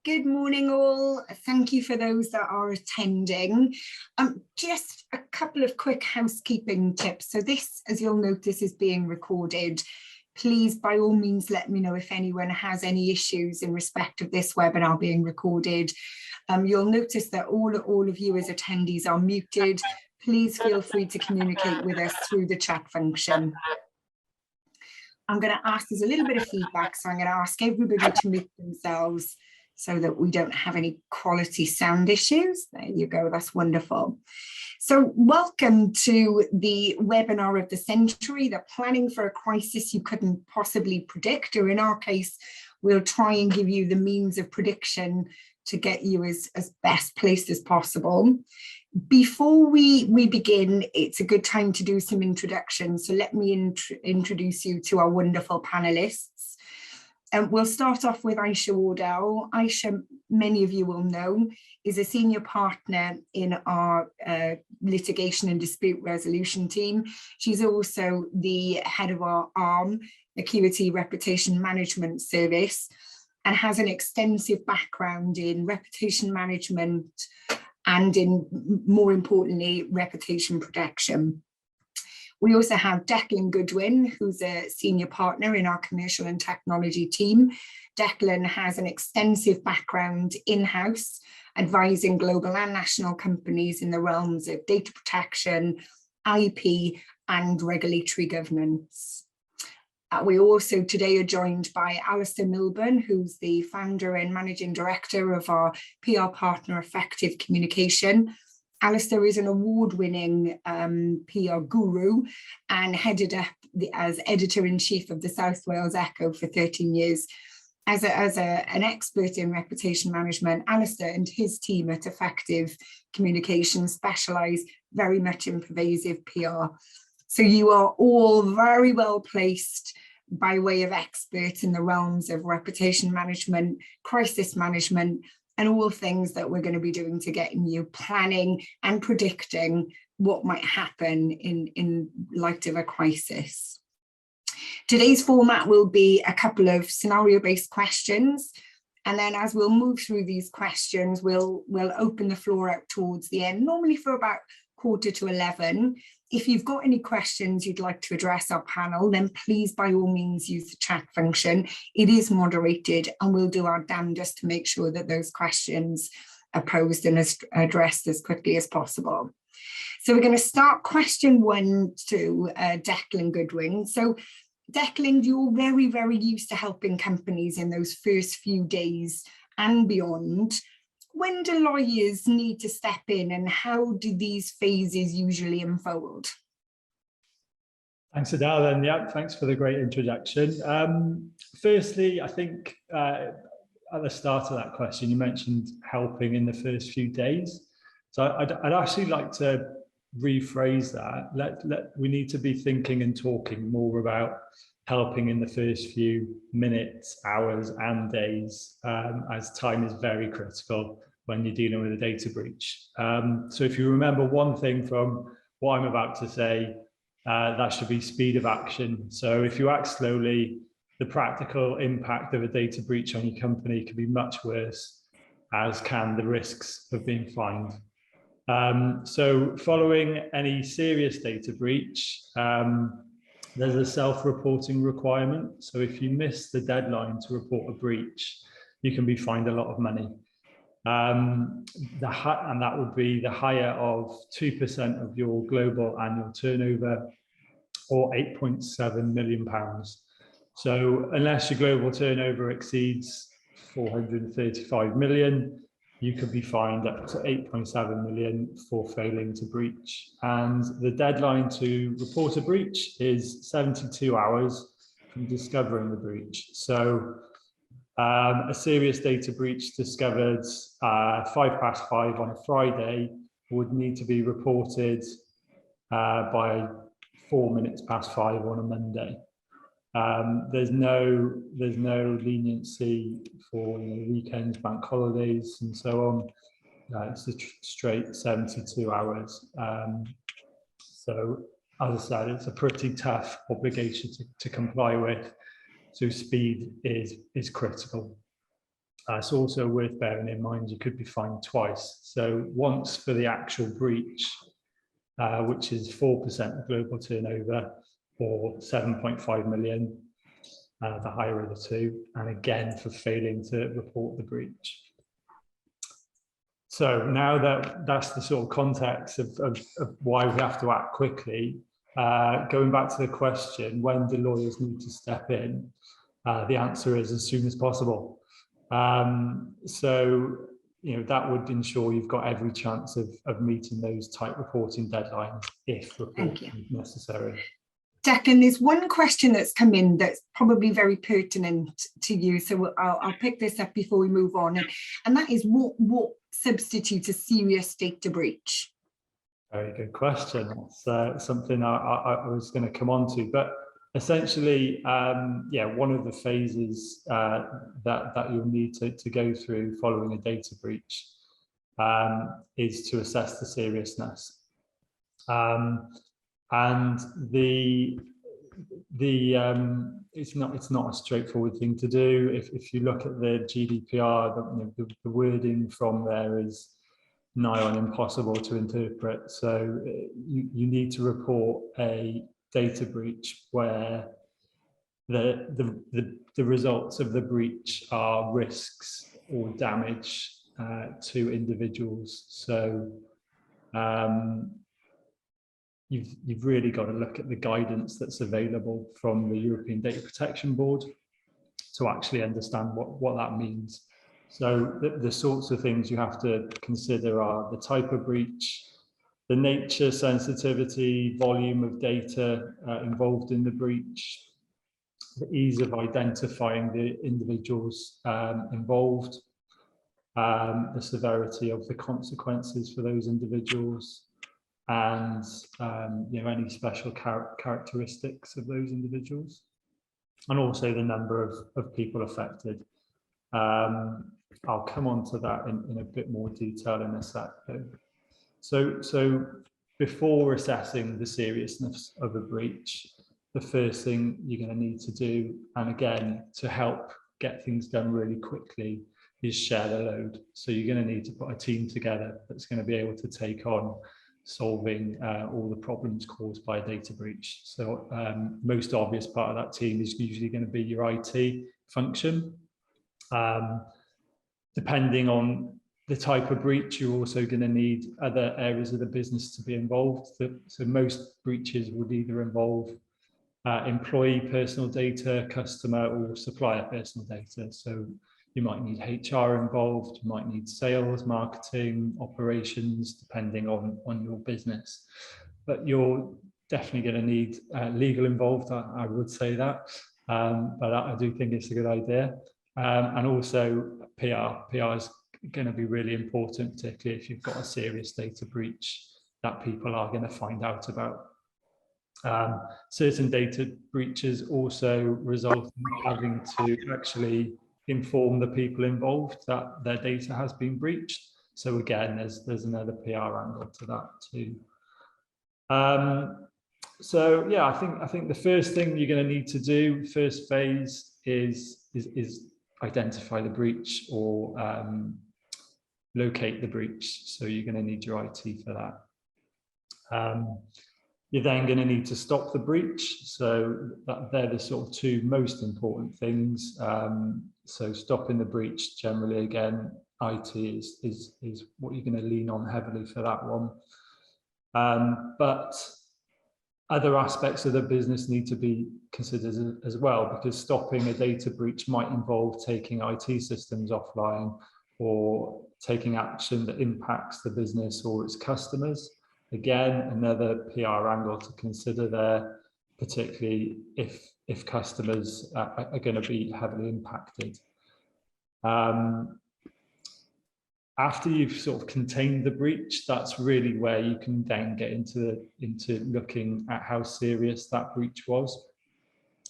Good morning all. Thank you for those that are attending. Just a couple of quick housekeeping tips. So this, as you'll notice, is being recorded. Please, by all means, let me know if anyone has any issues in respect of this webinar being recorded. You'll notice that all of you as attendees are muted. Please feel free to communicate with us through the chat function. I'm going to ask, there's a little bit of feedback, so I'm going to ask everybody to mute themselves so that we don't have any quality sound issues. There you go, that's wonderful. So welcome to the webinar of the century, the planning for a crisis you couldn't possibly predict, or in our case, we'll try and give you the means of prediction to get you as best placed as possible. Before we begin, it's a good time to do some introductions. So let me introduce you to our wonderful panelists. We'll start off with Aisha Wardell. Aisha, many of you will know, is a senior partner in our litigation and dispute resolution team. She's also the head of our ARM, Acuity Reputation Management Service, and has an extensive background in reputation management and in, more importantly, reputation protection. We also have Declan Goodwin, who's a senior partner in our commercial and technology team. Declan has an extensive background in-house, advising global and national companies in the realms of data protection, IP, and regulatory governance. We also today are joined by Alistair Milburn, who's the founder and managing director of our PR partner Effective Communication. Alistair is an award-winning PR guru and headed up as editor-in-chief of the South Wales Echo for 13 years. As an expert in reputation management, Alistair and his team at Effective Communication specialise very much in pervasive PR. So you are all very well placed by way of experts in the realms of reputation management, crisis management, and all things that we're going to be doing to get you planning and predicting what might happen in light of a crisis. Today's format will be a couple of scenario-based questions, and then as we'll move through these questions, we'll open the floor out towards the end, normally for about 10:45. If you've got any questions you'd like to address our panel, then please, by all means, use the chat function. It is moderated, and we'll do our damnedest to make sure that those questions are posed and addressed as quickly as possible. So we're going to start question one to Declan Goodwin. So Declan, you're very, very used to helping companies in those first few days and beyond. When do lawyers need to step in, and how do these phases usually unfold? Thanks, Adele, and yeah, thanks for the great introduction. Firstly, I think at the start of that question, you mentioned helping in the first few days. So I'd actually like to rephrase that. We need to be thinking and talking more about helping in the first few minutes, hours, and days, as time is very critical when you're dealing with a data breach. So if you remember one thing from what I'm about to say, that should be speed of action. So if you act slowly, the practical impact of a data breach on your company can be much worse, as can the risks of being fined. So following any serious data breach, there's a self-reporting requirement. So if you miss the deadline to report a breach, you can be fined a lot of money. And that would be the higher of 2% of your global annual turnover, or £8.7 million. So unless your global turnover exceeds 435 million, you could be fined up to 8.7 million for failing to breach. And the deadline to report a breach is 72 hours from discovering the breach. So a serious data breach discovered 5:05 on a Friday would need to be reported by 5:04 on a Monday. There's no leniency for weekends, bank holidays, and so on. It's a straight 72 hours. So, as I said, it's a pretty tough obligation to comply with. So speed is critical. It's also worth bearing in mind you could be fined twice. So once for the actual breach, which is 4% of global turnover, or 7.5 million, the higher of the two, and again for failing to report the breach. So now that's the sort of context of why we have to act quickly, going back to the question, when do lawyers need to step in? The answer is as soon as possible. So, you know, that would ensure you've got every chance of meeting those tight reporting deadlines if reporting is necessary. Declan, there's one question that's come in that's probably very pertinent to you, so I'll pick this up before we move on, and that is what substitutes a serious data breach? Very good question. That's something I was going to come on to, but essentially, yeah, one of the phases that you'll need to go through following a data breach is to assess the seriousness. And it's not a straightforward thing to do. If you look at the GDPR, the wording from there is nigh on impossible to interpret. So you need to report a data breach where the results of the breach are risks or damage to individuals. So you've really got to look at the guidance that's available from the European Data Protection Board to actually understand what that means. So the sorts of things you have to consider are the type of breach, the nature, sensitivity, volume of data involved in the breach, the ease of identifying the individuals involved, the severity of the consequences for those individuals, and any special characteristics of those individuals, and also the number of people affected. I'll come on to that in a bit more detail in a sec. So before assessing the seriousness of a breach, the first thing you're going to need to do, and again, to help get things done really quickly, is share the load. So you're going to need to put a team together that's going to be able to take on solving all the problems caused by a data breach. So most obvious part of that team is usually going to be your IT function. Depending on the type of breach, you're also going to need other areas of the business to be involved. So most breaches would either involve employee personal data, customer or supplier personal data. So you might need HR involved, you might need sales, marketing, operations, depending on your business. But you're definitely going to need legal involved, I would say that. But I do think it's a good idea. And also PR is going to be really important, particularly if you've got a serious data breach that people are going to find out about. Certain data breaches also result in having to actually inform the people involved that their data has been breached. So again, there's another PR angle to that too. So yeah, I think the first thing you're going to need to do, first phase, is identify the breach or locate the breach. So you're going to need your IT for that. You're then going to need to stop the breach. So they're the sort of two most important things. So stopping the breach, generally, again, IT is what you're going to lean on heavily for that one. But other aspects of the business need to be considered as well, because stopping a data breach might involve taking IT systems offline or taking action that impacts the business or its customers. Again, another PR angle to consider there, particularly if customers are going to be heavily impacted. After you've sort of contained the breach, that's really where you can then get into looking at how serious that breach was.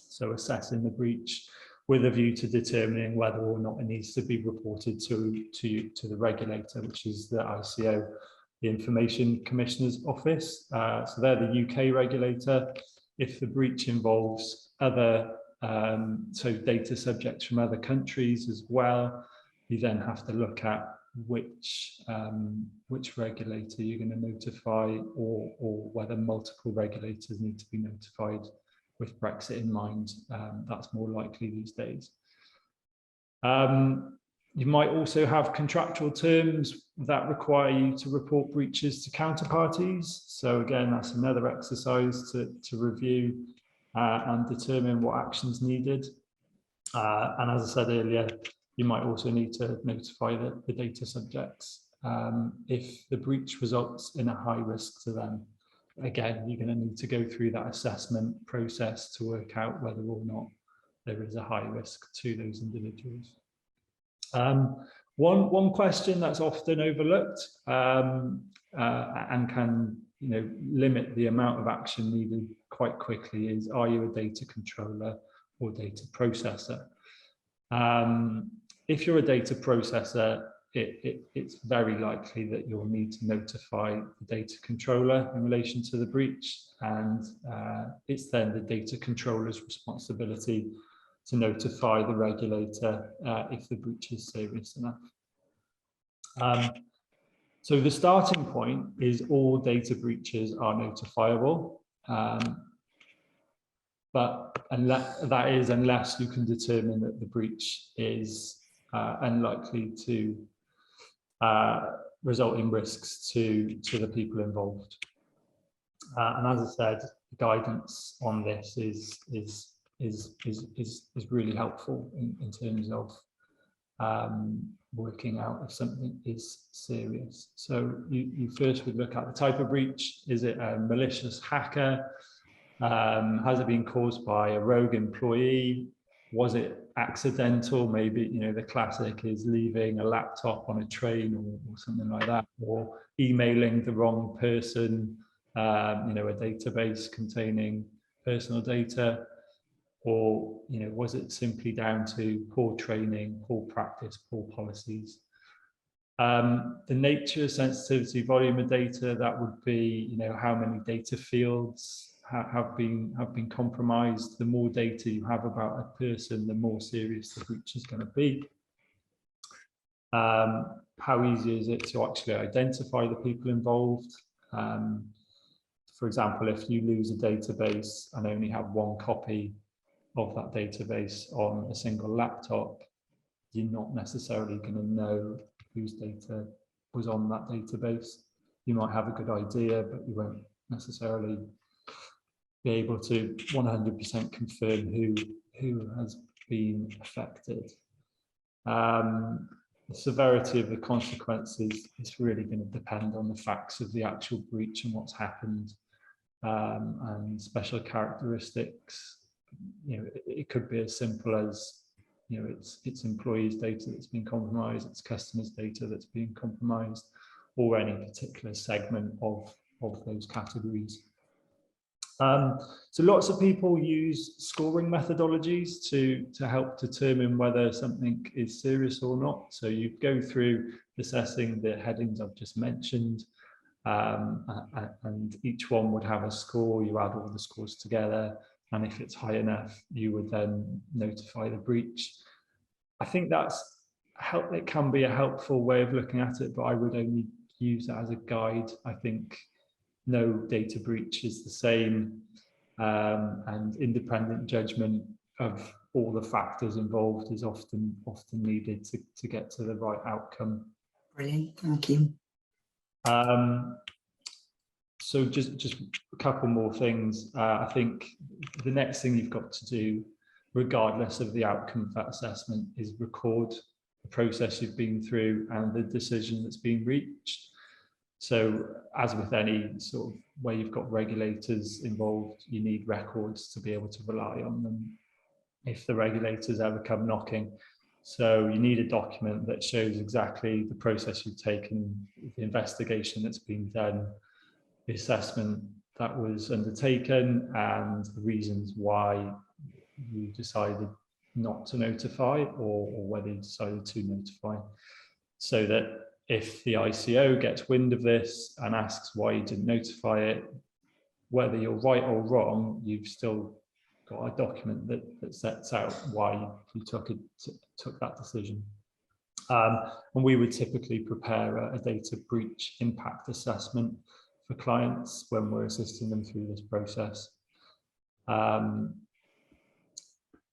So assessing the breach with a view to determining whether or not it needs to be reported to the regulator, which is the ICO, the Information Commissioner's Office. So they're the UK regulator. If the breach involves other so data subjects from other countries as well, you then have to look at which regulator you're going to notify, or whether multiple regulators need to be notified with Brexit in mind. That's more likely these days. You might also have contractual terms that require you to report breaches to counterparties. So again, that's another exercise to review and determine what actions needed. And as I said earlier, you might also need to notify the data subjects if the breach results in a high risk to them. Again, you're going to need to go through that assessment process to work out whether or not there is a high risk to those individuals. One question that's often overlooked and can limit the amount of action needed quite quickly is, are you a data controller or data processor? If you're a data processor, it's very likely that you'll need to notify the data controller in relation to the breach, and it's then the data controller's responsibility to notify the regulator if the breach is serious enough. So the starting point is all data breaches are notifiable, but unless you can determine that the breach is unlikely to result in risks to the people involved. And as I said, guidance on this is really helpful in terms of working out if something is serious. So you first would look at the type of breach. Is it a malicious hacker? Has it been caused by a rogue employee? Was it accidental? Maybe, the classic is leaving a laptop on a train or something like that, or emailing the wrong person, a database containing personal data, or, was it simply down to poor training, poor practice, poor policies? The nature, sensitivity, volume of data, that would be, how many data fields have been compromised. The more data you have about a person, the more serious the breach is going to be. How easy is it to actually identify the people involved? For example, if you lose a database and only have one copy of that database on a single laptop, you're not necessarily going to know whose data was on that database. You might have a good idea, but you won't necessarily be able to 100% confirm who has been affected. The severity of the consequences is really going to depend on the facts of the actual breach and what's happened, and special characteristics. It could be as simple as, it's employees' data that's been compromised, it's customers' data that's been compromised, or any particular segment of those categories. So lots of people use scoring methodologies to help determine whether something is serious or not. So you go through assessing the headings I've just mentioned, and each one would have a score. You add all the scores together, and if it's high enough, you would then notify the breach. I think it can be a helpful way of looking at it, but I would only use it as a guide. I think no data breach is the same, and independent judgment of all the factors involved is often needed to get to the right outcome. Brilliant, thank you. So just a couple more things. I think the next thing you've got to do, regardless of the outcome of that assessment, is record the process you've been through and the decision that's been reached. So as with any sort of where you've got regulators involved, you need records to be able to rely on them if the regulators ever come knocking. So you need a document that shows exactly the process you've taken, the investigation that's been done, the assessment that was undertaken, and the reasons why you decided not to notify, or whether you decided to notify, so that if the ICO gets wind of this and asks why you didn't notify it, whether you're right or wrong, you've still got a document that sets out why you took that decision. And we would typically prepare a data breach impact assessment for clients when we're assisting them through this process.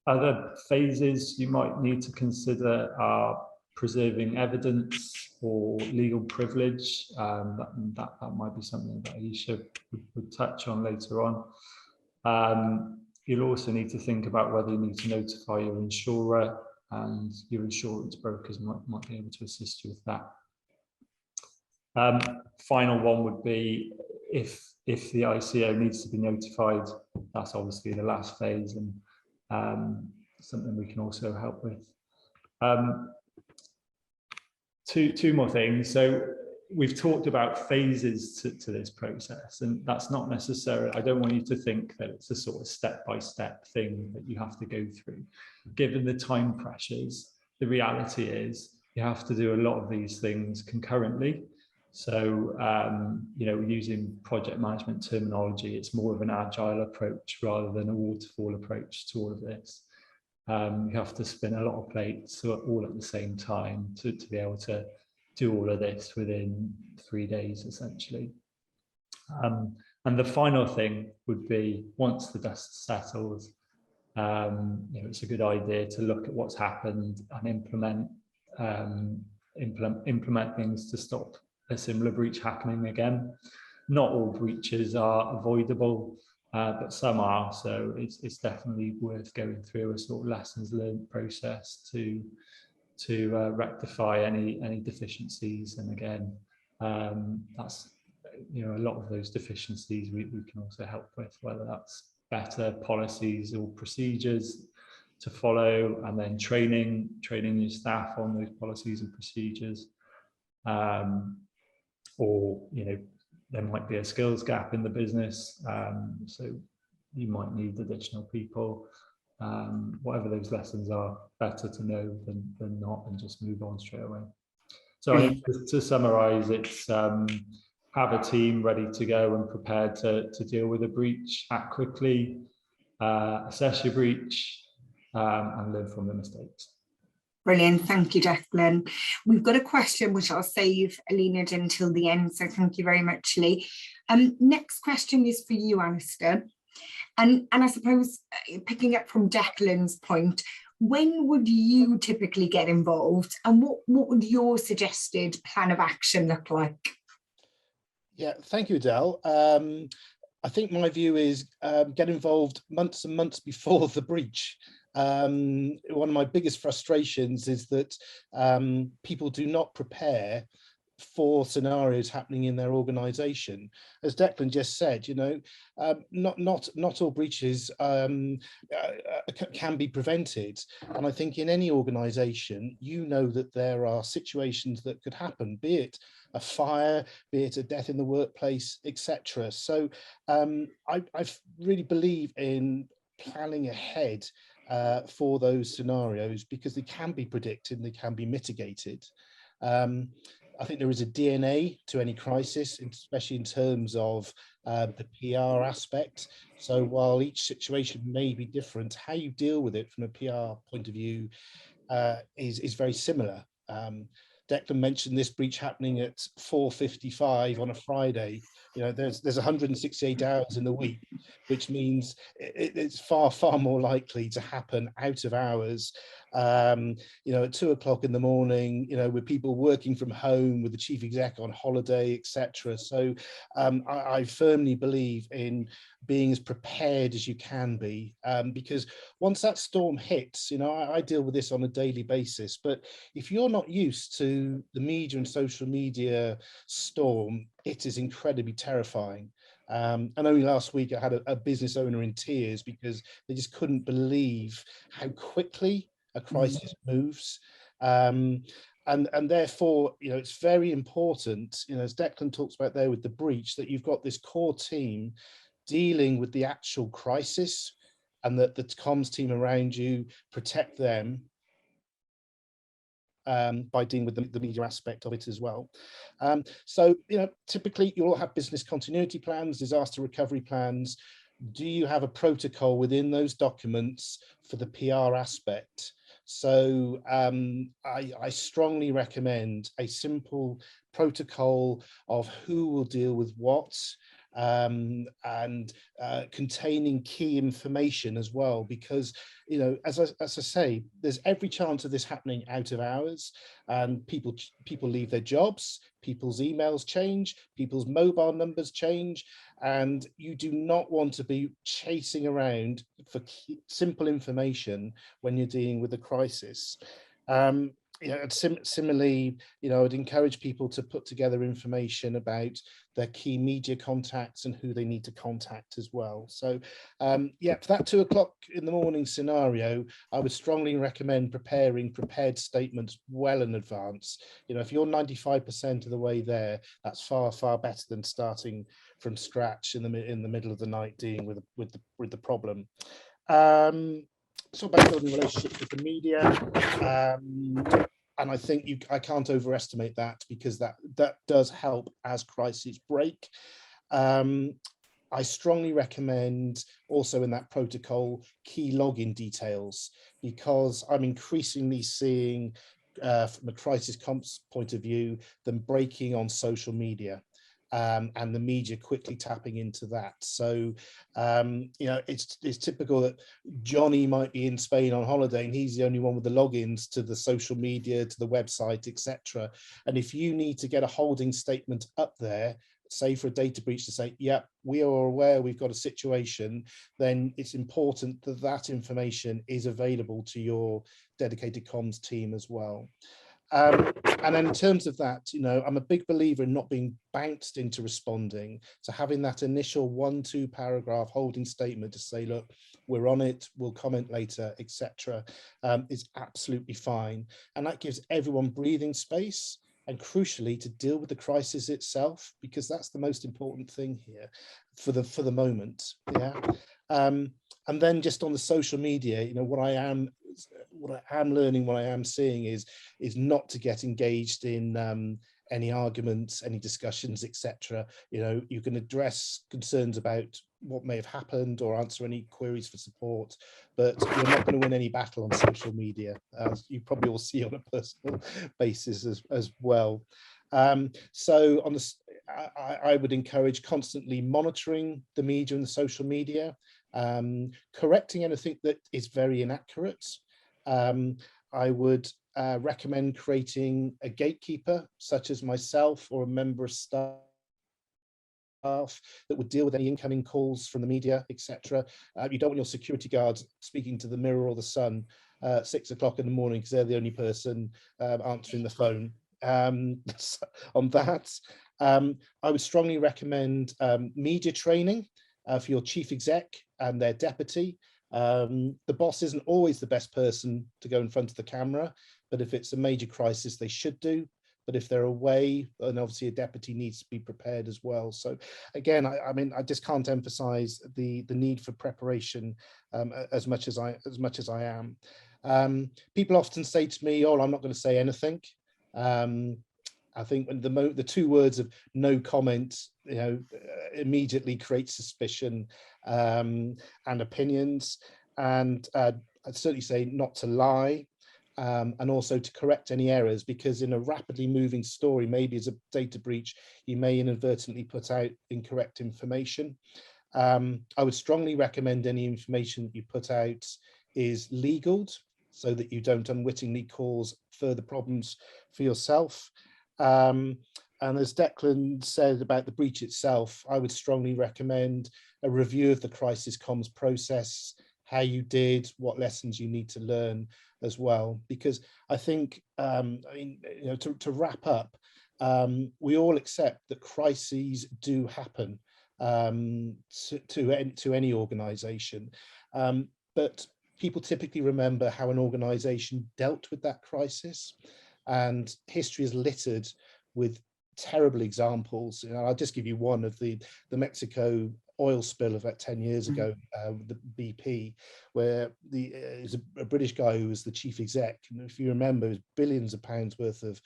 Other phases you might need to consider are preserving evidence or legal privilege. That might be something that Aisha would touch on later on. You'll also need to think about whether you need to notify your insurer, and your insurance brokers might be able to assist you with that. Final one would be if the ICO needs to be notified. That's obviously the last phase, and something we can also help with. Two more things. So we've talked about phases to this process, and that's not necessarily, I don't want you to think that it's a sort of step-by-step thing that you have to go through. Given the time pressures, the reality is you have to do a lot of these things concurrently. So, you know, using project management terminology, it's more of an agile approach rather than a waterfall approach to all of this. You have to spin a lot of plates all at the same time to be able to do all of this within 3 days, essentially. And the final thing would be, once the dust settles, you know, it's a good idea to look at what's happened and implement things to stop a similar breach happening again. Not all breaches are avoidable, but some are, so it's definitely worth going through a sort of lessons learned process to rectify any deficiencies. And again, that's, you know, a lot of those deficiencies we can also help with, whether that's better policies or procedures to follow, and then training your staff on those policies and procedures, or, you know, there might be a skills gap in the business, so you might need additional people. Whatever those lessons are, better to know than not, and just move on straight away. So I think to summarize, it's have a team ready to go and prepared to deal with a breach, act quickly, assess your breach, and learn from the mistakes. Brilliant, thank you, Declan. We've got a question which I'll save, Alina, until the end, so thank you very much, Lee. Next question is for you, Alistair. And I suppose, picking up from Declan's point, when would you typically get involved, and what would your suggested plan of action look like? Yeah, thank you, Adele. I think my view is get involved months and months before the breach. One of my biggest frustrations is that people do not prepare for scenarios happening in their organization. As Declan just said, you know, not all breaches can be prevented. And I think in any organization, you know that there are situations that could happen, be it a fire, be it a death in the workplace, etc. So I really believe in planning ahead for those scenarios, because they can be predicted and they can be mitigated. I think there is a DNA to any crisis, especially in terms of the PR aspect. So while each situation may be different, how you deal with it from a PR point of view is very similar. Declan mentioned this breach happening at 4:55 on a Friday. You know, there's 168 hours in the week, which means it's far more likely to happen out of hours. You know, at 2 o'clock in the morning, you know, with people working from home, with the chief exec on holiday, etc. So I firmly believe in being as prepared as you can be, because once that storm hits, you know, I deal with this on a daily basis, but if you're not used to the media and social media storm, it is incredibly terrifying. And only last week I had a business owner in tears because they just couldn't believe how quickly a crisis moves. And therefore, you know, it's very important, you know, as Declan talks about there with the breach, that you've got this core team dealing with the actual crisis, and that the comms team around you protect them by dealing with the media aspect of it as well. So, you know, typically you'll have business continuity plans, disaster recovery plans. Do you have a protocol within those documents for the PR aspect? So I strongly recommend a simple protocol of who will deal with what, and containing key information as well, because, you know, as I say, there's every chance of this happening out of hours, and people leave their jobs, people's emails change, people's mobile numbers change, and you do not want to be chasing around for simple information when you're dealing with a crisis. You know, similarly, you know, I'd encourage people to put together information about their key media contacts and who they need to contact as well. So yeah, for that 2 o'clock in the morning scenario, I would strongly recommend prepared statements well in advance. You know, if you're 95% of the way there, that's far better than starting from scratch in the middle of the night dealing with the problem. So about building relationships with the media, and I think I can't overestimate that, because that does help as crises break. I strongly recommend also in that protocol key login details, because I'm increasingly seeing from a crisis comps point of view them breaking on social media. And the media quickly tapping into that. So, you know, it's typical that Johnny might be in Spain on holiday and he's the only one with the logins to the social media, to the website, etc. And if you need to get a holding statement up there, say for a data breach, to say, yeah, we are aware we've got a situation, then it's important that that information is available to your dedicated comms team as well. And then in terms of that, you know, I'm a big believer in not being bounced into responding. So having that initial 1-2 paragraph holding statement to say, look, we're on it, we'll comment later, etc., is absolutely fine. And that gives everyone breathing space, and crucially to deal with the crisis itself, because that's the most important thing here for the moment. Yeah. And then just on the social media, you know, what I am learning, what I am seeing is not to get engaged in any arguments, any discussions, etc. You know, you can address concerns about what may have happened or answer any queries for support, but you're not going to win any battle on social media, as you probably all see on a personal basis as well. So on the, I would encourage constantly monitoring the media and the social media, correcting anything that is very inaccurate. I would recommend creating a gatekeeper, such as myself or a member of staff, that would deal with any incoming calls from the media, etc. You don't want your security guards speaking to the Mirror or the Sun at 6 o'clock in the morning, because they're the only person answering the phone. On that, I would strongly recommend media training for your chief exec and their deputy. The boss isn't always the best person to go in front of the camera, but if it's a major crisis, they should do. But if they're away, then obviously a deputy needs to be prepared as well. So again, I mean, I just can't emphasize the need for preparation as much as I am. People often say to me, "Oh, I'm not going to say anything." I think when the 2 words of no comment, you know, immediately creates suspicion and opinions. And I'd certainly say not to lie, and also to correct any errors, because in a rapidly moving story, maybe as a data breach, you may inadvertently put out incorrect information. I would strongly recommend any information that you put out is legaled, so that you don't unwittingly cause further problems for yourself. And as Declan said about the breach itself, I would strongly recommend a review of the crisis comms process, how you did, what lessons you need to learn as well. Because I think, I mean, you know, to wrap up, we all accept that crises do happen to any organization, but people typically remember how an organization dealt with that crisis, and history is littered with terrible examples. You know, I'll just give you one of the Mexico oil spill of about 10 years ago, with the BP, where it was a British guy who was the chief exec, and if you remember, it was billions of pounds worth of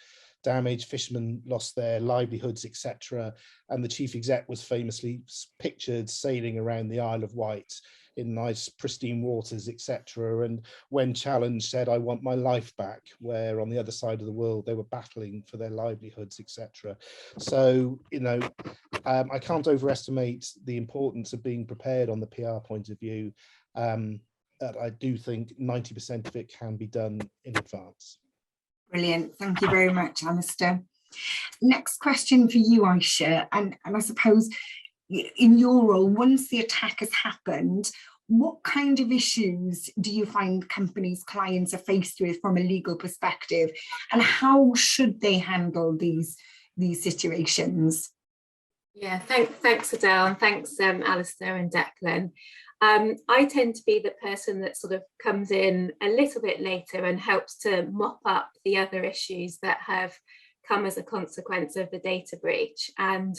damage, fishermen lost their livelihoods, etc. And the chief exec was famously pictured sailing around the Isle of Wight in nice pristine waters, etc. And when challenged, said, "I want my life back," where on the other side of the world they were battling for their livelihoods, etc. So, you know, I can't overestimate the importance of being prepared on the PR point of view. I do think 90% of it can be done in advance. Brilliant. Thank you very much, Alistair. Next question for you, Aisha. And I suppose in your role, once the attack has happened, what kind of issues do you find companies, clients are faced with from a legal perspective, and how should they handle these situations? Yeah, thanks Adele, and thanks Alistair and Declan. I tend to be the person that sort of comes in a little bit later and helps to mop up the other issues that have come as a consequence of the data breach. And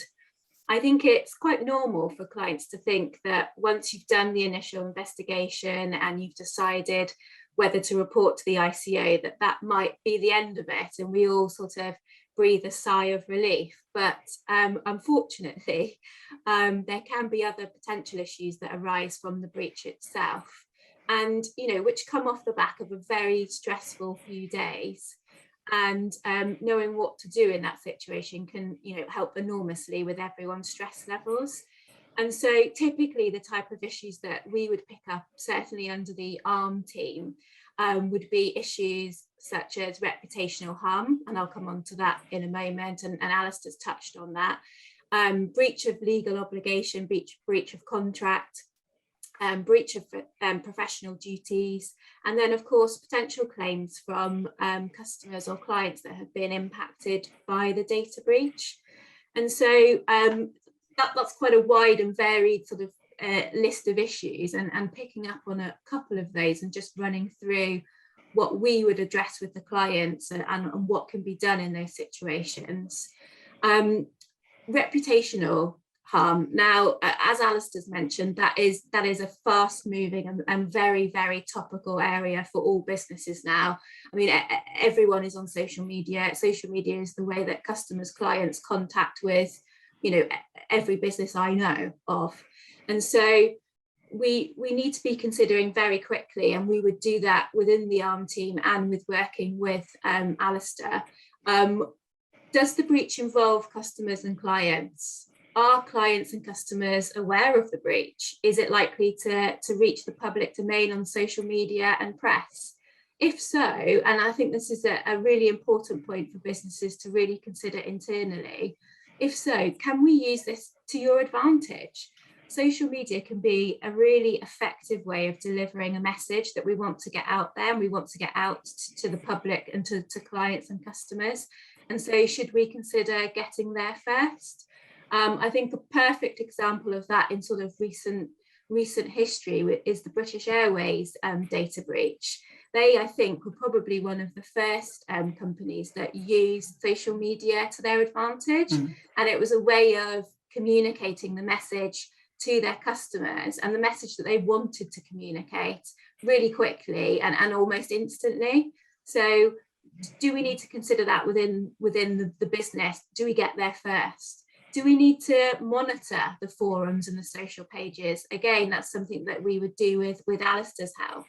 I think it's quite normal for clients to think that once you've done the initial investigation and you've decided whether to report to the ICO, that might be the end of it, and we all sort of breathe a sigh of relief. But unfortunately, there can be other potential issues that arise from the breach itself, and which come off the back of a very stressful few days. And knowing what to do in that situation can help enormously with everyone's stress levels. And so typically the type of issues that we would pick up, certainly under the ARM team, would be issues such as reputational harm, and I'll come on to that in a moment, and Alistair's touched on that, breach of legal obligation, breach of contract, breach of professional duties, and then of course potential claims from customers or clients that have been impacted by the data breach. And so that's quite a wide and varied sort of list of issues, and picking up on a couple of those and just running through what we would address with the clients and what can be done in those situations. Reputational harm. Now, as Alistair's mentioned, that is a fast moving and very, very topical area for all businesses now. I mean, everyone is on social media. Social media is the way that customers, clients contact with, every business I know of. And so we need to be considering very quickly, and we would do that within the ARM team and with working with Alistair. Does the breach involve customers and clients? Are clients and customers aware of the breach? Is it likely to reach the public domain on social media and press? If so, and I think this is a really important point for businesses to really consider internally, if so, can we use this to your advantage? Social media can be a really effective way of delivering a message that we want to get out there, and we want to get out to the public and to clients and customers. And so should we consider getting there first? I think a perfect example of that in sort of recent history is the British Airways data breach. They, I think, were probably one of the first companies that used social media to their advantage. And it was a way of communicating the message to their customers, and the message that they wanted to communicate really quickly and almost instantly. So do we need to consider that within the business? Do we get there first? Do we need to monitor the forums and the social pages? Again, that's something that we would do with Alistair's help.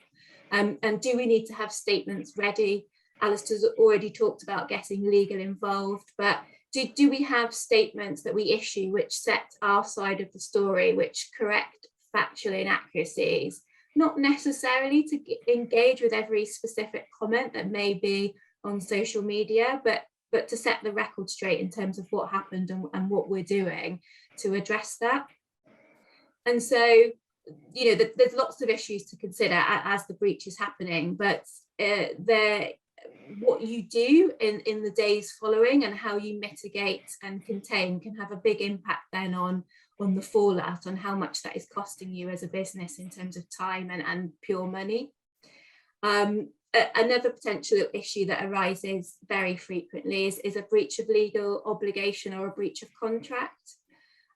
And do we need to have statements ready? Alistair's already talked about getting legal involved, but do we have statements that we issue which set our side of the story, which correct factual inaccuracies? Not necessarily to engage with every specific comment that may be on social media, but to set the record straight in terms of what happened and what we're doing to address that. And so, there's lots of issues to consider as the breach is happening, but what you do in the days following and how you mitigate and contain can have a big impact then on the fallout, on how much that is costing you as a business in terms of time and pure money. Another potential issue that arises very frequently is a breach of legal obligation or a breach of contract.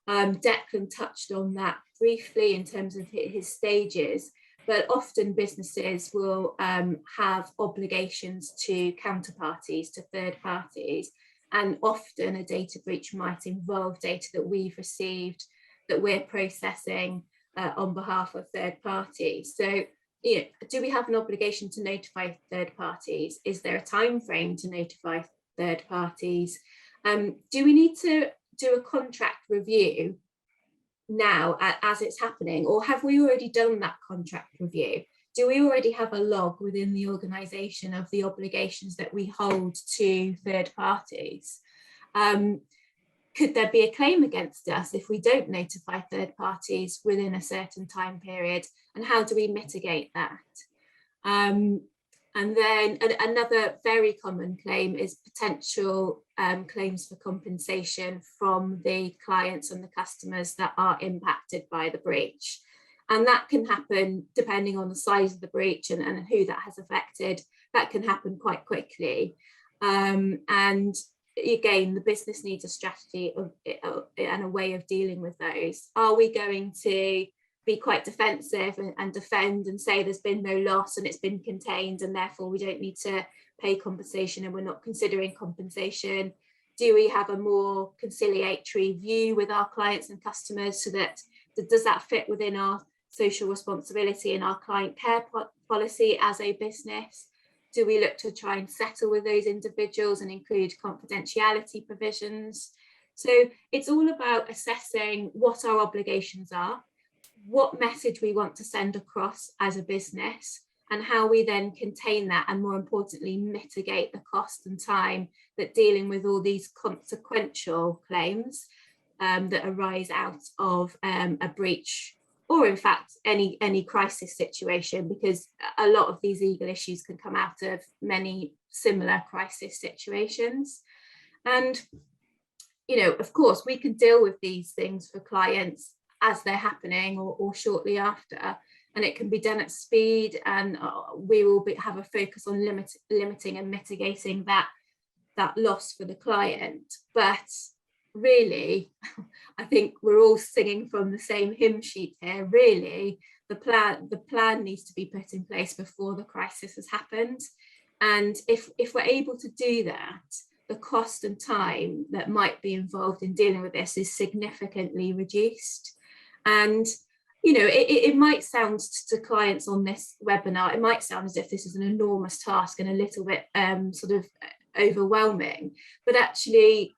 Declan touched on that briefly in terms of his stages, but often businesses will have obligations to counterparties, to third parties, And often a data breach might involve data that we've received that we're processing on behalf of third parties. So, you know, do we have an obligation to notify third parties? Is there a time frame to notify third parties? Do we need to do a contract review now as it's happening, or have we already done that contract review? Do we already have a log within the organisation of the obligations that we hold to third parties? Could there be a claim against us if we don't notify third parties within a certain time period? And how do we mitigate that? And then another very common claim is potential claims for compensation from the clients and the customers that are impacted by the breach. And that can happen depending on the size of the breach and who that has affected. That can happen quite quickly. And again, the business needs a strategy and a way of dealing with those. Are we going to be quite defensive and defend and say there's been no loss and it's been contained and therefore we don't need to pay compensation and we're not considering compensation? Do we have a more conciliatory view with our clients and customers, so that does that fit within our social responsibility and our client care policy as a business? Do we look to try and settle with those individuals and include confidentiality provisions? So it's all about assessing what our obligations are, what message we want to send across as a business, and how we then contain that, and more importantly, mitigate the cost and time that dealing with all these consequential claims that arise out of a breach, or in fact any crisis situation, because a lot of these legal issues can come out of many similar crisis situations. And, you know, of course, we can deal with these things for clients as they're happening or shortly after, and it can be done at speed, and we will have a focus on limiting and mitigating that loss for the client. But really, I think we're all singing from the same hymn sheet here. Really, the plan needs to be put in place before the crisis has happened. And if we're able to do that, the cost and time that might be involved in dealing with this is significantly reduced. And, you know, it might sound to clients on this webinar, it might sound as if this is an enormous task and a little bit sort of overwhelming, but actually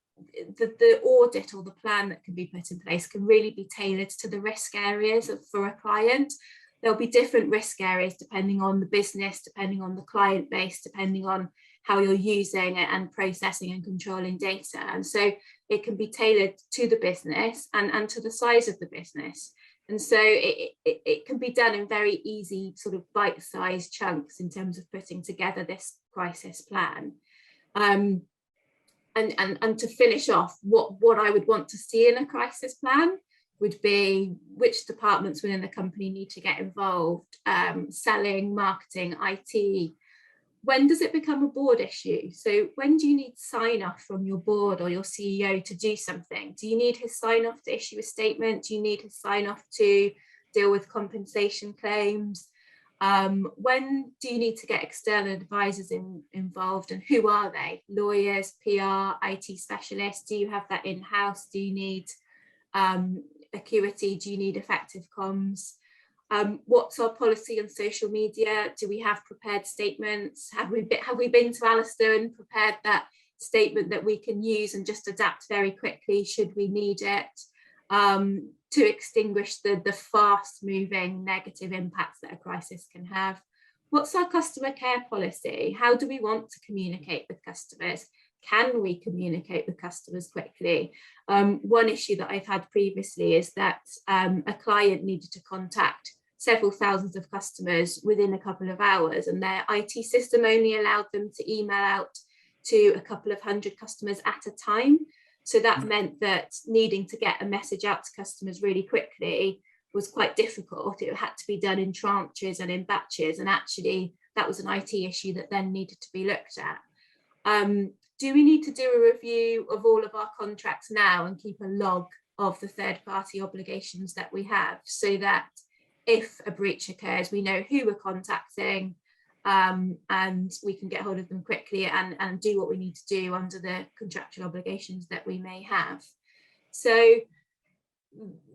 the audit or the plan that can be put in place can really be tailored to the risk areas for a client. There'll be different risk areas depending on the business, depending on the client base, depending on how you're using it and processing and controlling data. And so it can be tailored to the business and to the size of the business. And so it can be done in very easy sort of bite-sized chunks in terms of putting together this crisis plan. And to finish off, what I would want to see in a crisis plan would be which departments within the company need to get involved, selling, marketing, IT. When does it become a board issue? So when do you need sign off from your board or your CEO to do something? Do you need his sign off to issue a statement? Do you need his sign off to deal with compensation claims? When do you need to get external advisors involved, and who are they? Lawyers, PR, IT specialists? Do you have that in-house? Do you need Acuity? Do you need effective comms? What's our policy on social media? Do we have prepared statements? Have we been to Alistair and prepared that statement that we can use and just adapt very quickly should we need it, to extinguish the fast moving negative impacts that a crisis can have? What's our customer care policy? How do we want to communicate with customers? Can we communicate with customers quickly? One issue that I've had previously is that a client needed to contact several thousands of customers within a couple of hours, and their IT system only allowed them to email out to a couple of hundred customers at a time. So that meant that needing to get a message out to customers really quickly was quite difficult. It had to be done in tranches and in batches, and actually that was an IT issue that then needed to be looked at. Do we need to do a review of all of our contracts now and keep a log of the third-party obligations that we have, so that if a breach occurs, we know who we're contacting, and we can get hold of them quickly and do what we need to do under the contractual obligations that we may have. So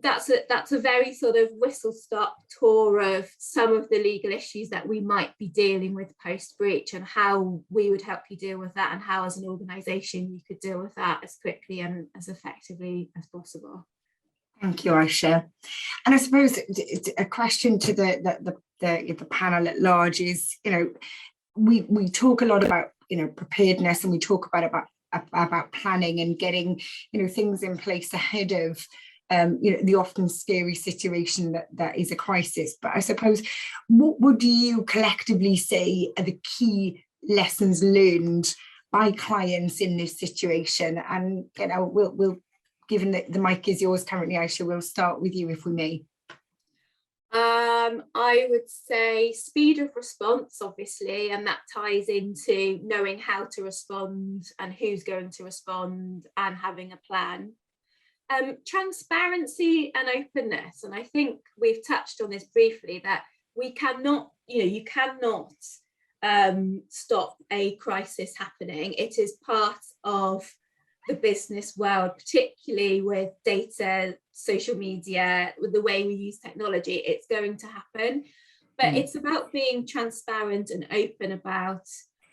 that's a very sort of whistle-stop tour of some of the legal issues that we might be dealing with post-breach, and how we would help you deal with that, and how as an organisation you could deal with that as quickly and as effectively as possible. Thank you, Aisha. And I suppose a question to the panel at large is, we talk a lot about preparedness, and we talk about planning and getting things in place ahead of the often scary situation that is a crisis. But I suppose, what would you collectively say are the key lessons learned by clients in this situation? And we'll given that the mic is yours currently, Aisha, we'll start with you if we may. I would say speed of response, obviously, and that ties into knowing how to respond and who's going to respond and having a plan. Transparency and openness, and I think we've touched on this briefly, that we cannot, you cannot stop a crisis happening. It is part of the business world, particularly with data, social media, with the way we use technology. It's going to happen, but it's about being transparent and open about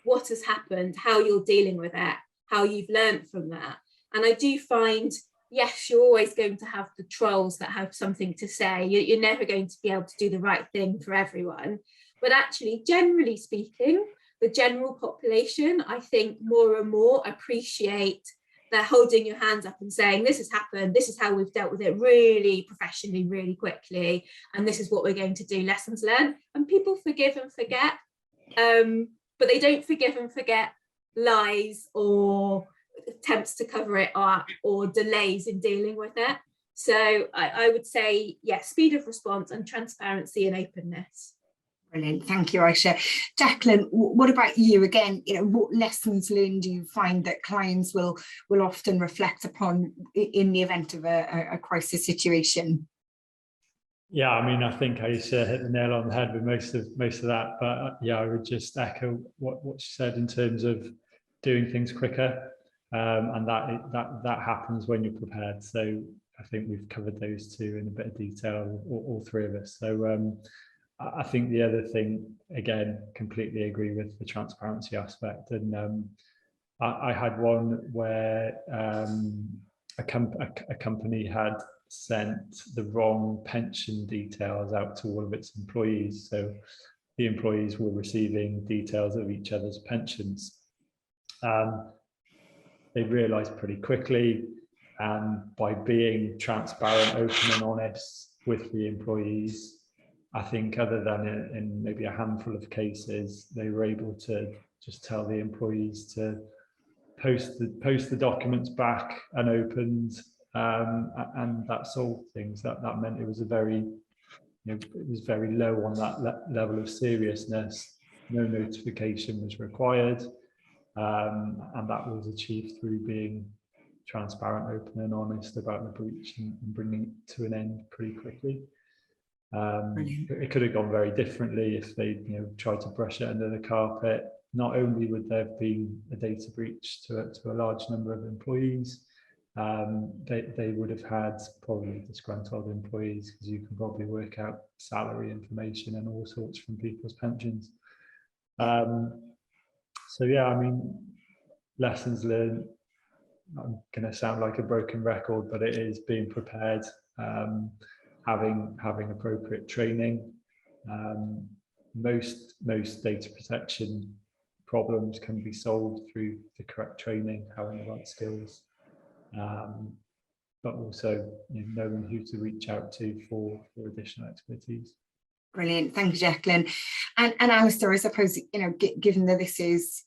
what has happened, how you're dealing with it, how you've learned from that. And I do find, yes, you're always going to have the trolls that have something to say. You're never going to be able to do the right thing for everyone. But actually, generally speaking, the general population, I think, more and more appreciate they're holding your hands up and saying, this has happened, this is how we've dealt with it really professionally, really quickly, and this is what we're going to do, lessons learned. And people forgive and forget, but they don't forgive and forget lies or attempts to cover it up or delays in dealing with it. So I would say, yes, speed of response and transparency and openness. Brilliant, thank you, Aisha. Jacqueline, what about you? Again, what lessons learned do you find that clients will often reflect upon in the event of a crisis situation? Yeah, I mean, I think Aisha hit the nail on the head with most of that. But yeah, I would just echo what she said in terms of doing things quicker, and that happens when you're prepared. So I think we've covered those two in a bit of detail, all three of us. So I think the other thing, again, completely agree with the transparency aspect. And I had one where a company had sent the wrong pension details out to all of its employees. So the employees were receiving details of each other's pensions. They realised pretty quickly, and by being transparent, open and honest with the employees, I think other than in maybe a handful of cases, they were able to just tell the employees to post the documents back unopened, and that solved things. That meant it was it was very low on that level of seriousness. No notification was required, and that was achieved through being transparent, open, and honest about the breach and bringing it to an end pretty quickly. It could have gone very differently if they tried to brush it under the carpet. Not only would there have been a data breach to a large number of employees, they would have had probably disgruntled employees, because you can probably work out salary information and all sorts from people's pensions. So yeah, I mean, lessons learned, I'm going to sound like a broken record, but it is being prepared, having appropriate training. Most data protection problems can be solved through the correct training, having the right skills, but also knowing who to reach out to for additional expertise. Brilliant, thank you, Jacqueline. And Alistair, I suppose, given that this is,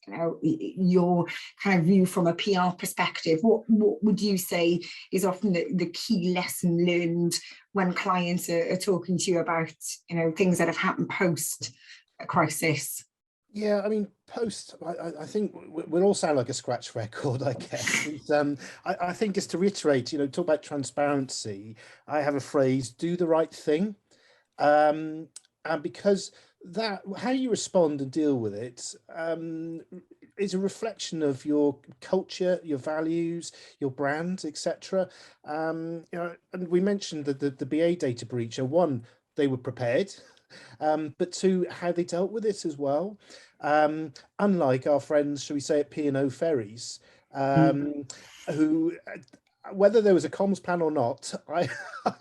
your kind of view from a PR perspective, what would you say is often the key lesson learned when clients are talking to you about, things that have happened post a crisis? Yeah, I mean, post, I think we'll all sound like a scratch record, I guess. I think just to reiterate, talk about transparency, I have a phrase, do the right thing. And because that how you respond and deal with it is a reflection of your culture, your values, your brand, etc. You know, and we mentioned that the BA data breach. One, they were prepared, but two, how they dealt with it as well. Unlike our friends, shall we say, at P&O Ferries, who, whether there was a comms plan or not, I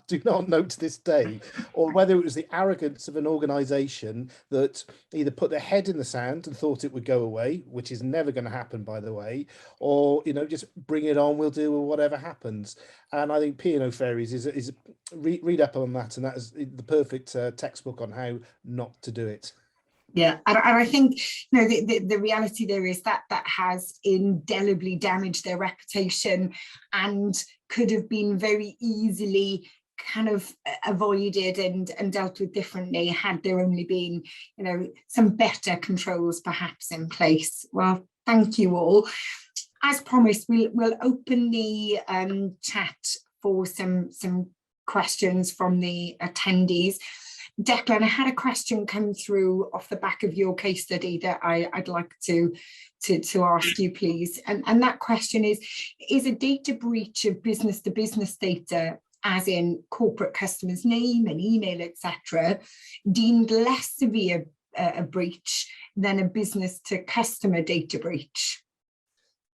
do not know to this day, or whether it was the arrogance of an organisation that either put their head in the sand and thought it would go away, which is never going to happen, by the way, or, you know, just bring it on, we'll deal with whatever happens. And I think P&O Ferries is read up on that, and that is the perfect textbook on how not to do it. Yeah, and I think, you know, the reality there is that that has indelibly damaged their reputation and could have been very easily kind of avoided and dealt with differently had there only been, you know, some better controls perhaps in place. Well, thank you all. As promised, we'll open the chat for some questions from the attendees. Declan, I had a question come through off the back of your case study that I'd like to ask you, please. And that question is a data breach of business-to-business data, as in corporate customer's name and email, etc., deemed less severe a breach than a business-to-customer data breach?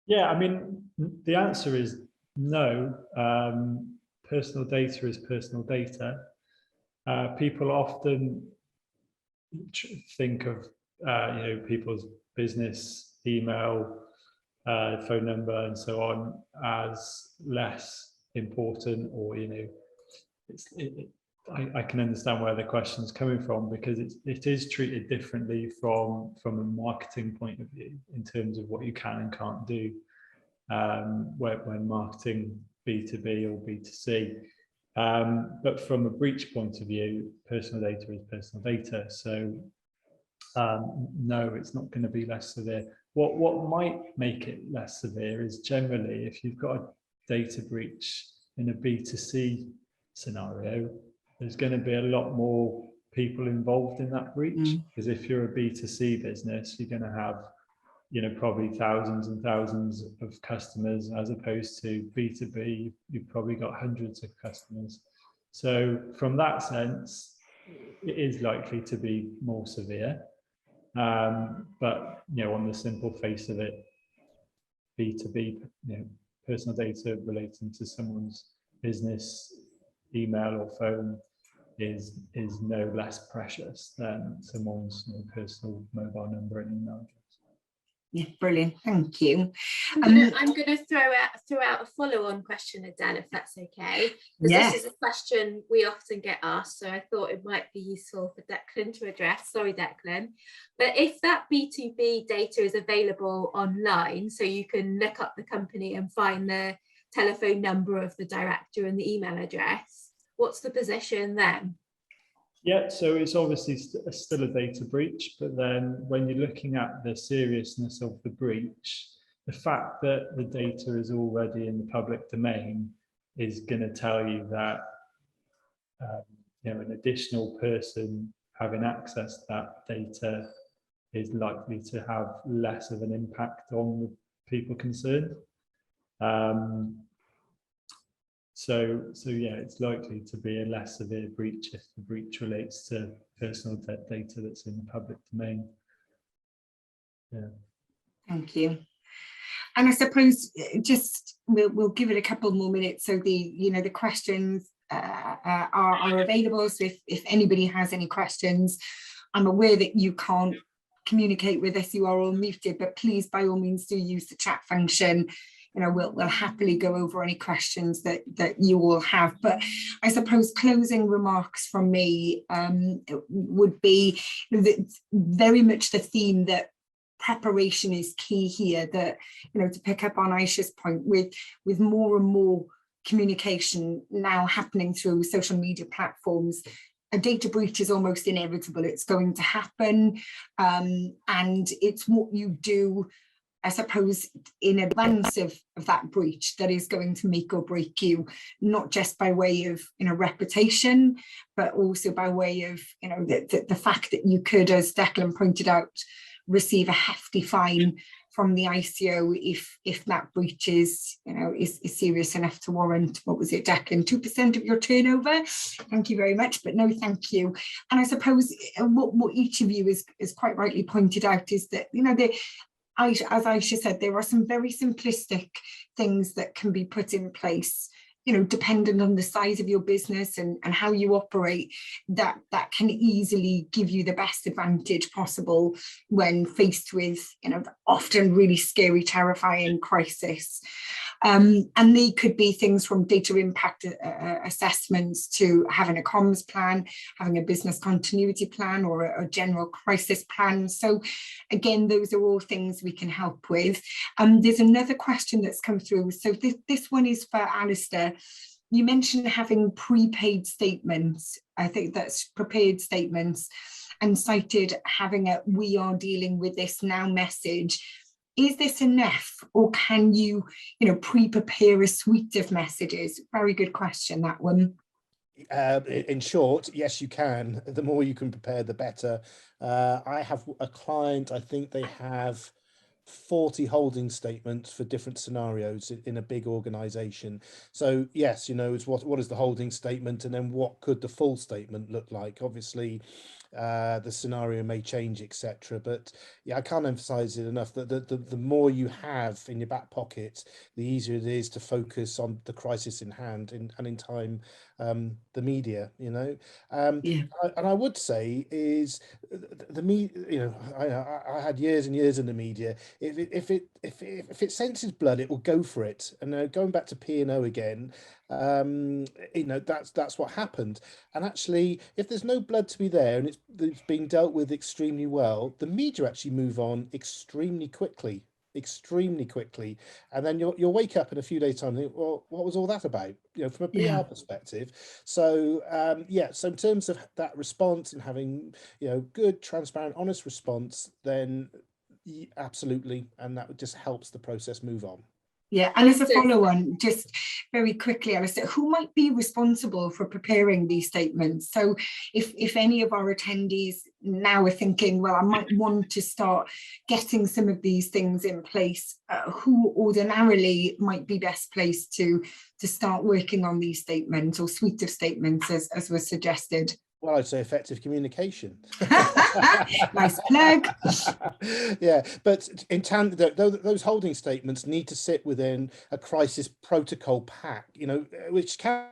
Yeah, I mean, the answer is no. Personal data is personal data. People often think of you know, people's business email, phone number, and so on as less important, or, you know, I can understand where the question is coming from, because it is treated differently from a marketing point of view in terms of what you can and can't do when marketing B2B or B2C. But from a breach point of view, personal data is personal data. So no, it's not going to be less severe. What might make it less severe is generally if you've got a data breach in a B2C scenario, there's going to be a lot more people involved in that breach. Because if you're a B2C business, you're going to have, you know, probably thousands and thousands of customers, as opposed to B2B, you've probably got hundreds of customers. So from that sense, it is likely to be more severe. But, you know, on the simple face of it, B2B, you know, personal data relating to someone's business email or phone is no less precious than someone's, you know, personal mobile number and email address. Yeah, brilliant, thank you. I'm going to throw out a follow-on question, Adele, if that's okay. Because yeah. This is a question we often get asked, so I thought it might be useful for Declan to address. Sorry, Declan. But if that B2B data is available online, so you can look up the company and find the telephone number of the director and the email address, what's the position then? Yeah, so it's obviously still a data breach, but then when you're looking at the seriousness of the breach, the fact that the data is already in the public domain is going to tell you that you know, an additional person having access to that data is likely to have less of an impact on the people concerned. So yeah, it's likely to be a less severe breach if the breach relates to personal data that's in the public domain. Yeah. Thank you. And I suppose just we'll give it a couple more minutes so the questions are available. So if anybody has any questions, I'm aware that you can't communicate with us, you are all muted, but please by all means do use the chat function. You know, we'll happily go over any questions that you all have. But I suppose closing remarks from me would be very much the theme that preparation is key here, that, you know, to pick up on Aisha's point, with more and more communication now happening through social media platforms, a data breach is almost inevitable. It's going to happen, and it's what you do I suppose, in advance of that breach that is going to make or break you, not just by way of, reputation, but also by way of, the fact that you could, as Declan pointed out, receive a hefty fine from the ICO if that breach is, is serious enough to warrant, what was it, Declan, 2% of your turnover? Thank you very much, but no, thank you. And I suppose what each of you is quite rightly pointed out is that, as Aisha said, there are some very simplistic things that can be put in place, dependent on the size of your business and how you operate, that can easily give you the best advantage possible when faced with, often really scary, terrifying crisis. And they could be things from data impact assessments to having a comms plan, having a business continuity plan, or a general crisis plan. So again, those are all things we can help with. There's another question that's come through. So this one is for Alistair. You mentioned having prepaid statements. I think that's prepared statements, and cited having a "we are dealing with this now" message. Is this enough, or can you, pre-prepare a suite of messages? Very good question, that one. In short, yes, you can. The more you can prepare, the better. I have a client, I think they have 40 holding statements for different scenarios in a big organization. So yes, it's what is the holding statement, and then what could the full statement look like? Obviously, the scenario may change, etc. But yeah, I can't emphasize it enough that the more you have in your back pocket, the easier it is to focus on the crisis in hand and in time, the media, Yeah. And I would say is the media, I had years and years in the media. If it senses blood, it will go for it. And going back to P&O again, that's what happened. And actually, if there's no blood to be there and it's being dealt with extremely well, the media actually move on extremely quickly, and then you'll wake up in a few days' time and think, well, what was all that about? From a PR perspective. So so in terms of that response and having good, transparent, honest response, then absolutely, and that just helps the process move on. Yeah, and as a follow-on, just very quickly, Alistair, who might be responsible for preparing these statements? So if any of our attendees now are thinking, well, I might want to start getting some of these things in place, who ordinarily might be best placed to start working on these statements or suite of statements as was suggested? Well, I'd say effective communication. Nice plug. Yeah, but in tandem, those holding statements need to sit within a crisis protocol pack, which can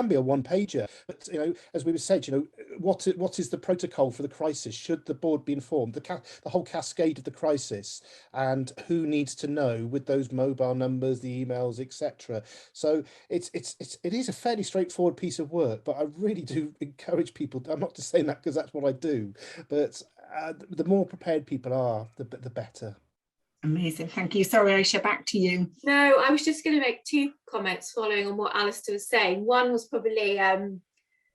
be a one-pager, but as we said, what is the protocol for the crisis? Should the board be informed? The whole cascade of the crisis, and who needs to know with those mobile numbers, the emails, etc. So it is a fairly straightforward piece of work, but I really do encourage people. I'm not just saying that because that's what I do, but the more prepared people are, the better. Amazing, thank you. Sorry, Aisha, back to you. No, I was just going to make two comments following on what Alistair was saying. One was probably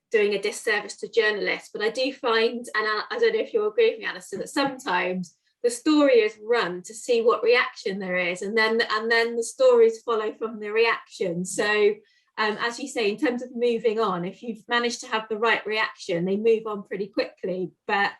doing a disservice to journalists, but I do find, and I don't know if you agree with me, Alistair, that sometimes the story is run to see what reaction there is, and then the stories follow from the reaction. So as you say, in terms of moving on, if you've managed to have the right reaction, they move on pretty quickly. But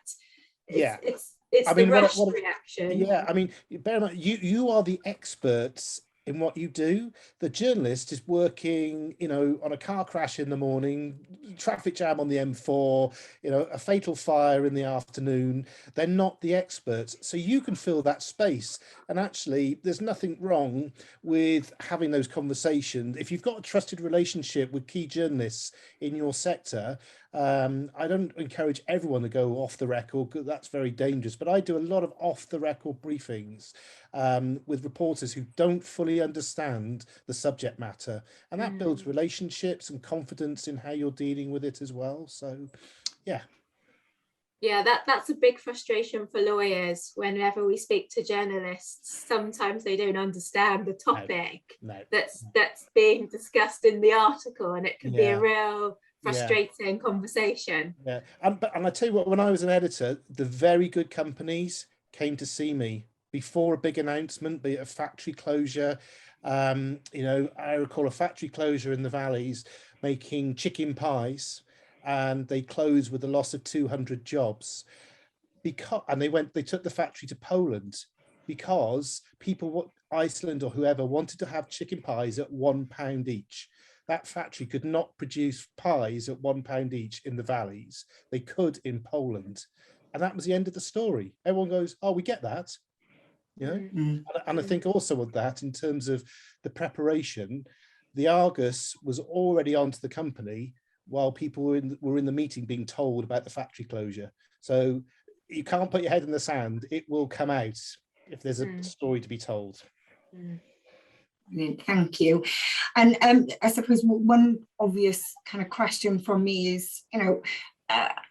it's the rush reaction. Yeah, I mean, bear in mind, you are the experts in what you do. The journalist is working, on a car crash in the morning, traffic jam on the M4, a fatal fire in the afternoon. They're not the experts. So you can fill that space. And actually, there's nothing wrong with having those conversations. If you've got a trusted relationship with key journalists in your sector, I don't encourage everyone to go off the record, because that's very dangerous. But I do a lot of off the record briefings with reporters who don't fully understand the subject matter, and that builds relationships and confidence in how you're dealing with it as well. So yeah, that's a big frustration for lawyers. Whenever we speak to journalists, sometimes they don't understand the topic that's being discussed in the article, and it can be a real frustrating conversation. And I tell you what, when I was an editor, the very good companies came to see me before a big announcement, be it a factory closure. You know, I recall a factory closure in the Valleys making chicken pies, and they closed with a loss of 200 jobs. And they took the factory to Poland because people, Iceland or whoever, wanted to have chicken pies at £1 each. That factory could not produce pies at £1 each in the Valleys. They could in Poland. And that was the end of the story. Everyone goes, oh, we get that. You know? And I think also with that, in terms of the preparation, the Argus was already onto the company while people were in the meeting being told about the factory closure. So you can't put your head in the sand. It will come out if there's a story to be told. Thank you. And I suppose one obvious kind of question from me is, you know,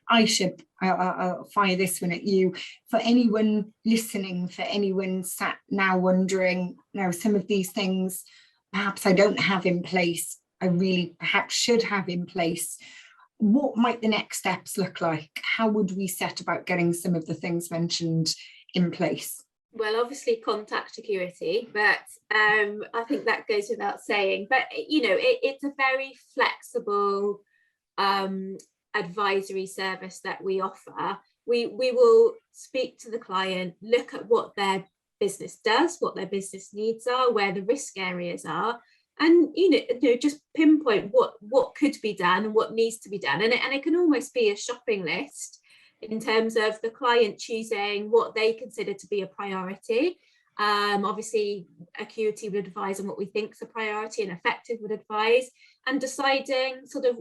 I'll fire this one at you. For anyone listening, for anyone sat now wondering, now some of these things perhaps I don't have in place, I really perhaps should have in place, what might the next steps look like? How would we set about getting some of the things mentioned in place? Well, obviously contact Acuity, but I think that goes without saying. But, you know, it's a very flexible advisory service that we offer. We will speak to the client, look at what their business does, what their business needs are, where the risk areas are, and you know just pinpoint what could be done and what needs to be done. And it can almost be a shopping list in terms of the client choosing what they consider to be a priority. Obviously, Acuity would advise on what we think is a priority, and Effective would advise, and deciding sort of,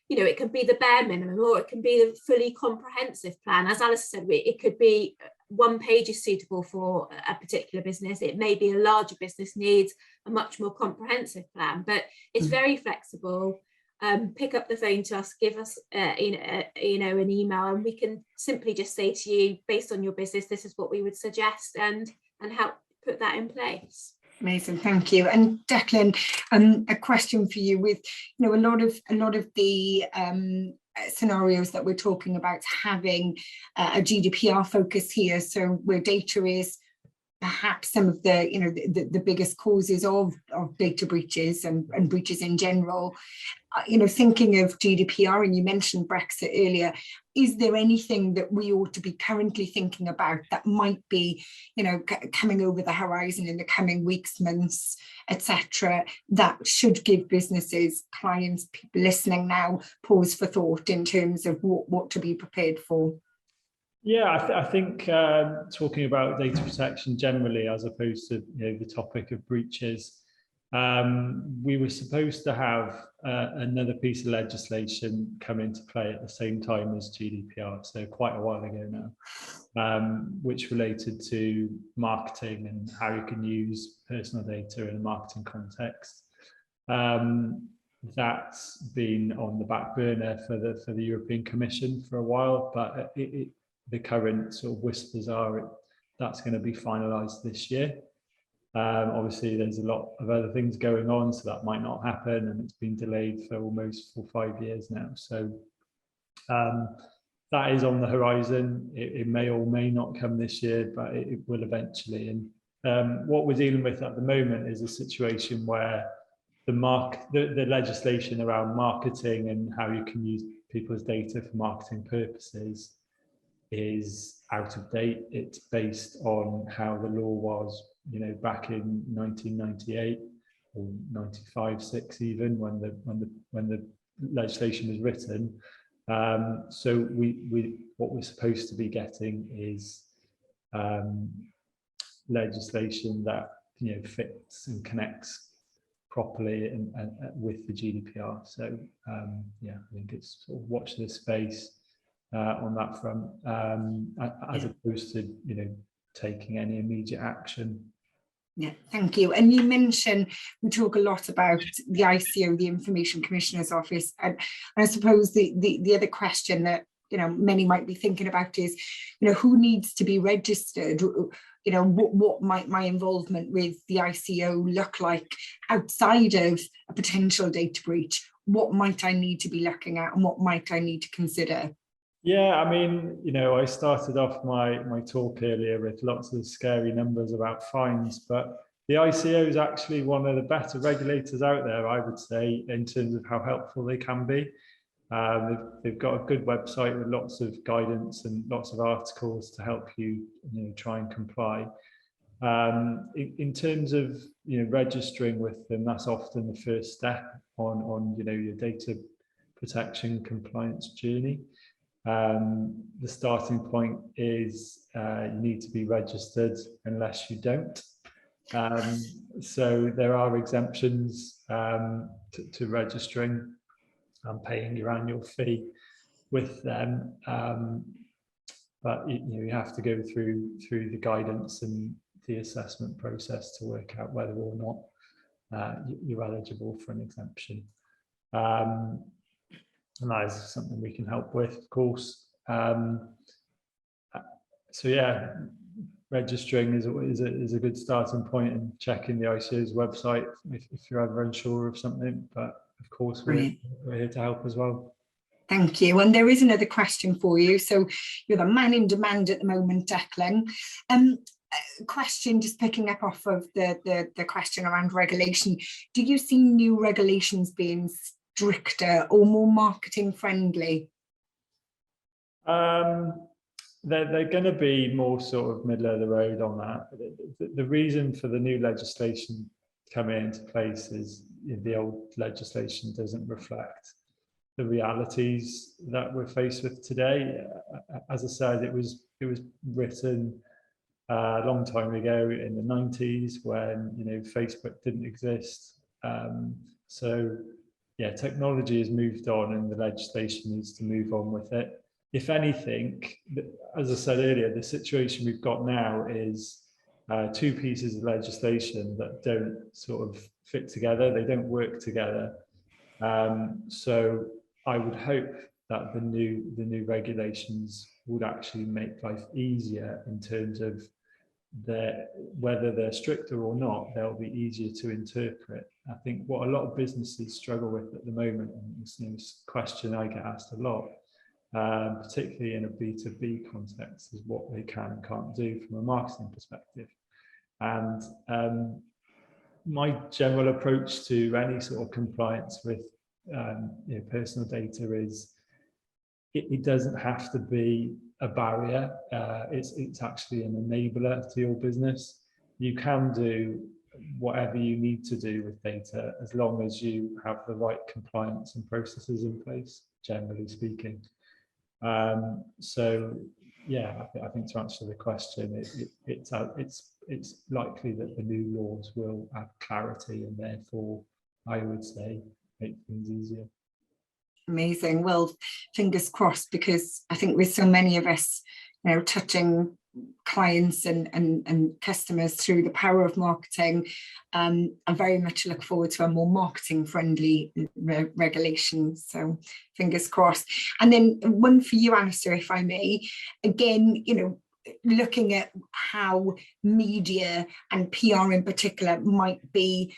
you know, it can be the bare minimum or it can be the fully comprehensive plan. As Alice said, it could be one page is suitable for a particular business. It may be a larger business needs a much more comprehensive plan, but it's very flexible. Pick up the phone to us, give us you know, an email, and we can simply just say to you, based on your business, this is what we would suggest, and help put that in place. Amazing, thank you. And Declan, a question for you. With, you know, a lot of the scenarios that we're talking about having a GDPR focus here, so where data is perhaps some of the, you know, the biggest causes of data breaches and breaches in general. You know, thinking of GDPR, and you mentioned Brexit earlier, is there anything that we ought to be currently thinking about that might be, you know, coming over the horizon in the coming weeks, months, etc., that should give businesses, clients, people listening now pause for thought in terms of what to be prepared for? Yeah, I think talking about data protection generally, as opposed to, you know, the topic of breaches, we were supposed to have another piece of legislation come into play at the same time as GDPR, so quite a while ago now, which related to marketing and how you can use personal data in a marketing context. That's been on the back burner for the European Commission for a while, but the current sort of whispers are that's going to be finalised this year. Obviously, there's a lot of other things going on, so that might not happen, and it's been delayed for almost 5 years now. So that is on the horizon. It may or may not come this year, but it will eventually. And what we're dealing with at the moment is a situation where the legislation around marketing and how you can use people's data for marketing purposes is out of date. It's based on how the law was, you know, back in 1998 or 95-6 even, when the legislation was written. So what we're supposed to be getting is legislation that, you know, fits and connects properly and with the GDPR. So yeah, I think it's sort of watch this space on that front, as opposed to, you know, taking any immediate action. Yeah, thank you. And you mentioned, we talk a lot about the ICO, the Information Commissioner's Office, and I suppose the other question that, you know, many might be thinking about is, you know, who needs to be registered? You know, what might my involvement with the ICO look like outside of a potential data breach? What might I need to be looking at, and what might I need to consider? Yeah, I mean, I started off my talk earlier with lots of scary numbers about fines, but the ICO is actually one of the better regulators out there, I would say, in terms of how helpful they can be. They've got a good website with lots of guidance and lots of articles to help you, try and comply. In terms of registering with them, that's often the first step on your data protection compliance journey. The starting point is you need to be registered unless you don't. So there are exemptions to registering and paying your annual fee with them, but you have to go through the guidance and the assessment process to work out whether or not you're eligible for an exemption. And that is something we can help with, of course. So yeah, registering is a good starting point, and checking the ICO's website if you're ever unsure of something. But of course, we're here to help as well. Thank you. And there is another question for you. So you're the man in demand at the moment, Declan. Question, just picking up off of the question around regulation. Do you see new regulations being stricter or more marketing friendly? They're going to be more sort of middle of the road on that. The reason for the new legislation coming into place is the old legislation doesn't reflect the realities that we're faced with today. As I said, it was written a long time ago in the 90s when Facebook didn't exist. So yeah, technology has moved on, and the legislation needs to move on with it. If anything, as I said earlier, the situation we've got now is two pieces of legislation that don't sort of fit together. They don't work together. So I would hope that the new regulations would actually make life easier in terms of whether they're stricter or not, they'll be easier to interpret. I think what a lot of businesses struggle with at the moment, and this is a question I get asked a lot, particularly in a B2B context, is what they can and can't do from a marketing perspective. And my general approach to any sort of compliance with personal data is it doesn't have to be a barrier. It's actually an enabler to your business. You can do whatever you need to do with data as long as you have the right compliance and processes in place, generally speaking. So yeah, I think to answer the question, it's likely that the new laws will add clarity and therefore, I would say, make things easier. Amazing. Well, fingers crossed, because I think with so many of us, touching clients and customers through the power of marketing, I very much look forward to a more marketing friendly regulation. So fingers crossed. And then one for you, Alistair, if I may, again, looking at how media and PR in particular might be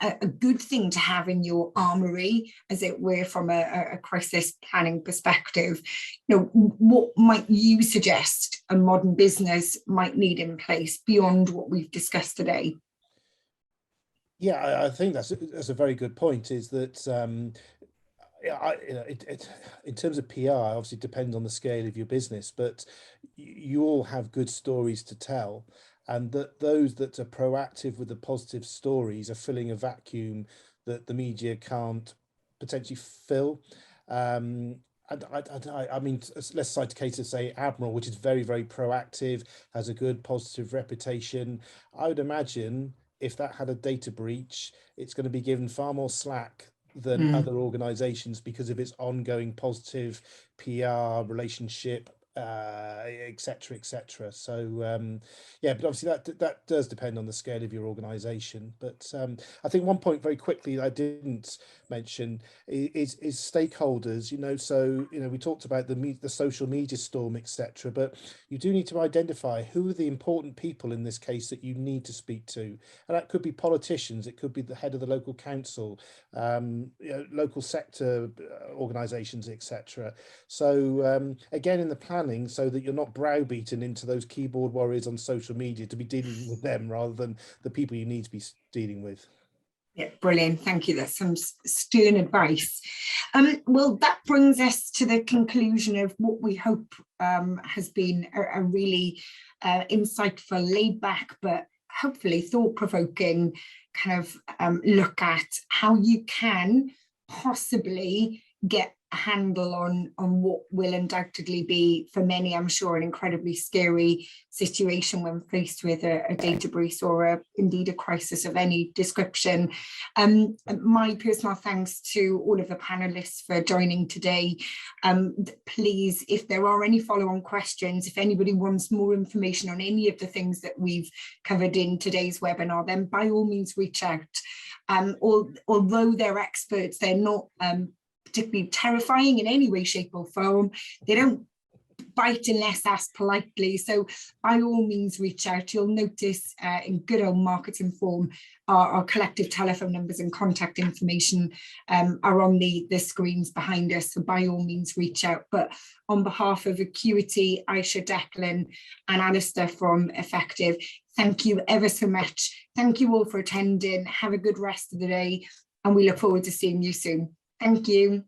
a good thing to have in your armory, as it were, from a crisis planning perspective. What might you suggest a modern business might need in place beyond what we've discussed today? Yeah, I think that's a very good point, is that in terms of PR, obviously it depends on the scale of your business, but you all have good stories to tell, and that those that are proactive with the positive stories are filling a vacuum that the media can't potentially fill. I mean, let's cite a case of, say, Admiral, which is very, very proactive, has a good positive reputation. I would imagine if that had a data breach, it's going to be given far more slack than other organizations because of its ongoing positive PR relationship etc., etc. So yeah, but obviously that does depend on the scale of your organization. But I think one point very quickly I didn't mention is stakeholders. So we talked about the social media storm, etc., but you do need to identify who are the important people in this case that you need to speak to, and that could be politicians, it could be the head of the local council, local sector organizations, etc. So again, in the planning, so that you're not browbeaten into those keyboard warriors on social media, to be dealing with them rather than the people you need to be dealing with. Yeah, brilliant. Thank you. That's some stern advice. Well, that brings us to the conclusion of what we hope has been a really insightful, laid back, but hopefully thought-provoking kind of look at how you can possibly get a handle on what will undoubtedly be, for many, I'm sure, an incredibly scary situation when faced with a data breach or indeed a crisis of any description. My personal thanks to all of the panelists for joining today. Please, if there are any follow-on questions, if anybody wants more information on any of the things that we've covered in today's webinar, then by all means reach out. Although they're experts, they're not particularly terrifying in any way, shape or form. They don't bite unless asked politely. So by all means, reach out. You'll notice in good old marketing form, our collective telephone numbers and contact information are on the screens behind us. So by all means, reach out. But on behalf of Acuity, Aisha, Declan and Alistair from Effective, thank you ever so much. Thank you all for attending. Have a good rest of the day. And we look forward to seeing you soon. Thank you.